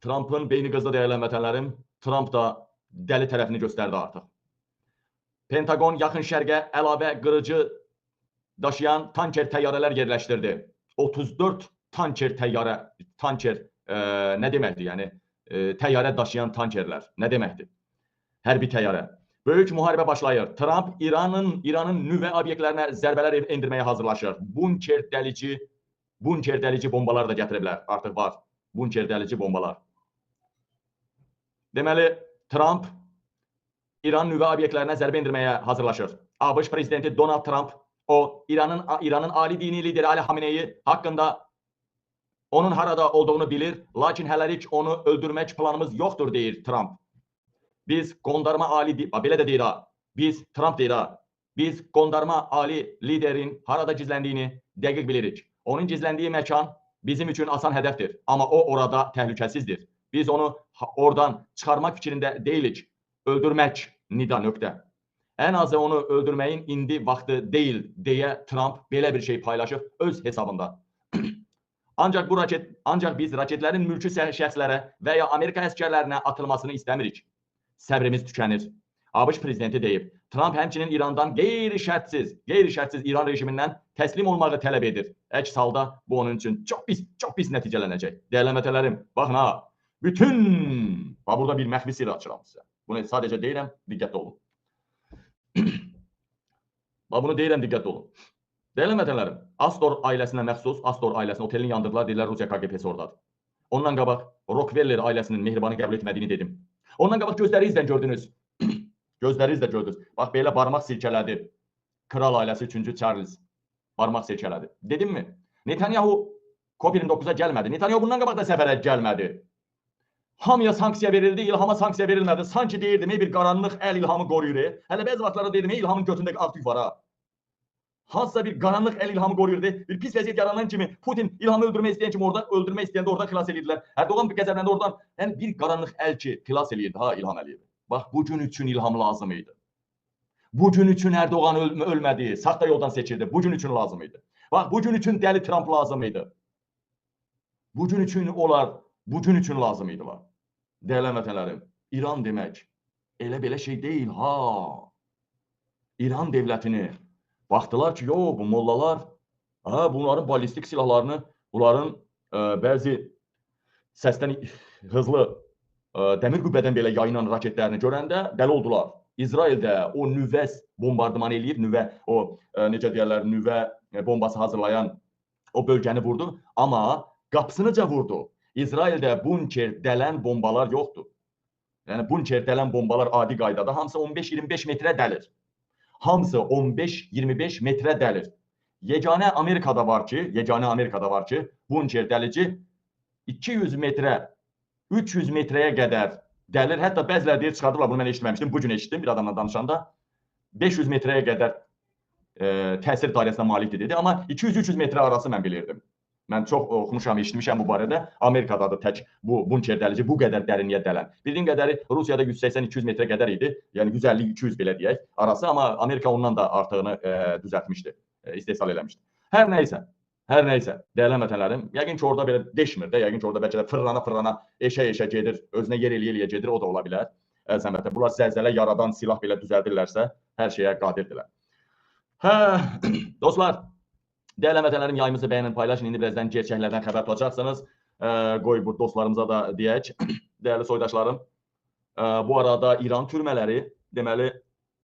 Trump'ın beyni qızdı dəyərli vətənlərim. Trump da dəli tərəfini göstərdi artıq. Pentagon yaxın şərqə əlavə qırıcı daşıyan tanker təyyarələr yerləşdirdi. 34 tanker təyyarə, nə deməkdir? Yəni təyyarə daşıyan tankerlər nə deməkdir? Hərbi təyyarə. Böyük müharibə başlayır. Trump İranın nüvə obyektlərinə zərbələr endirməyə hazırlaşır. Bunker dəlici bombalar da gətiriblər. Artıq var. Bunker dəlici bombalar. Deməli, Trump İran nüvə obyektlərinə zərbə endirməyə hazırlaşır. ABŞ prezidenti Donald Trump İranın ali dini lideri Ali Xameneyi haqqında onun harada olduğunu bilir, lakin hələlik onu öldürmək planımız yoxdur, deyir Trump. Biz qondarma ali, belə də deyir ha, Trump deyir ha, biz qondarma ali liderin harada gizləndiyini dəqiq bilirik. Onun gizləndiyi məkan bizim üçün asan hədəfdir, amma o orada təhlükəsizdir. Biz onu oradan çıxarmaq fikrində deyilik, öldürmək nida nöqtə. Ən azı onu öldürməyin indi vaxtı deyil, deyə Trump belə bir şey paylaşıb öz hesabında. Ancaq biz raketlərin mülki şəxslərə və ya Amerika əskərlərinə atılmasını istəmirik. Səbrimiz tükənir. ABŞ prezidenti deyib. Trump həmçinin İrandan qeyri-şərtsiz İran rejimindən təslim olmağı tələb edir. Əks halda bu onun üçün çox pis nəticələnəcək. Dəyərli vətənlərim, baxın ha, burada bir məxfi sirr açıram sizə. Bunu sadəcə deyirəm, diqqətli olun. Bunu deyirəm, diqqətli olun. Dəyərli vətənlərim, Astor ailəsinə məxsus, Astor ailəsinin otelini yandırdılar, deyirlər Rusiya KGB-si oradadır. Ondan qabaq Rockefeller ailəsinin mehribanı qəbul etmədiyini dedim. Ondan qabaq gözlərinizlə gördünüz. Gözlərinizlə gördünüz. Bax, belə barmaq silkələdi. Kral ailəsi 3-cü Charles barmaq silkələdi. Dedim mi? Netanyahu COP29-a gəlmədi. Netanyahu bundan qabaq da səfərə gəlmədi. Hamıya sanksiya verildi, İlhama sanksiya verilmədi. Sanki deyirdim, bir qaranlıq əl İlhamı qoruyur. Hələ bəzi vaxtlarda deyirdim, İlhamın götündə aktiv var ha. Hansısa bir qaranlıq əl İlhamı qoruyurdu. Bir pis vəziyyət yaranan kimi Putin İlhamı öldürmək istəyən kimi öldürmək istəyəndə oradan xilas edirdilər. Erdoğan bir qəzəbləndə oradan bir qaranlıq əl ki xilas edirdi ha İlham Əliyev. Bax, bu gün üçün İlham lazım idi. Bu gün üçün Erdoğan ölmədi, saxta yoldan seçildi. Bu gün üçün lazım idi. Bax, bu gün üçün dəli Trump lazım idi. Bu gün üçün onlar, bu gün üçün lazım idilər. Dəyərli vətənlərim, İran demək elə belə şey deyil ha. İran devlətini baxdılar ki, yox, bu mollalar bunların ballistik silahlarını, bunların bəzi səsdən hızlı dəmir qübbədən belə yayınan raketlərini görəndə dəli oldular. İsraildə o nüvə bombardıman eləyib, necə deyərlər, nüvə bombası hazırlayan o bölgəni vurdu, amma qapısınıca vurdu. İsraildə bunker dələn bombalar yoxdur. Yəni bunker dələn bombalar adi qaydada hamısı 15-25 metrə dəlir. Hamısı 15-25 metrə dəlir. Yeganə Amerikada var ki, bunker dəlici 200 metrə, 300 metrəyə qədər dəlir. Hətta bəziləri deyir, çıxardılar, bunu mən eşitməmişdim. Bugün eşitdim bir adamla danışanda. 500 metrəyə qədər təsir dairəsinə malikdir dedi. Amma 200-300 metrə arası mən bilirdim. Mən çox oxumuşam, eşitmişəm bu barədə. Amerikadadır tək bu bunker dəlici bu qədər dərinliyə dələn. Bildiyim qədəri Rusiyada 180-200 metrə qədər idi. Yəni 150-200 belə deyək arası. Amma Amerika ondan da artığını düzəltmişdi, istehsal eləmişdi. Hər nəysə, dəyərli vətənlərim, yəqin ki orada belə deşmir də, yəqin ki orada bəlkə də fırlana, eşə gedir, özünə yer eləyə gedir, o da ola bilər. Əlbəttə, bunlar zəlzələ yaradan silah belə düzəldirlərsə, hər şeyə qadirdirlər. Dostlar, dəyərli vətənlərim, yayımızı bəyənin, paylaşın. İndi birazdan gerçəklərdən xəbər tutacaqsınız. Qoy bu dostlarımıza da deyək, dəyərli soydaşlarım. Bu arada İran türmələri, deməli,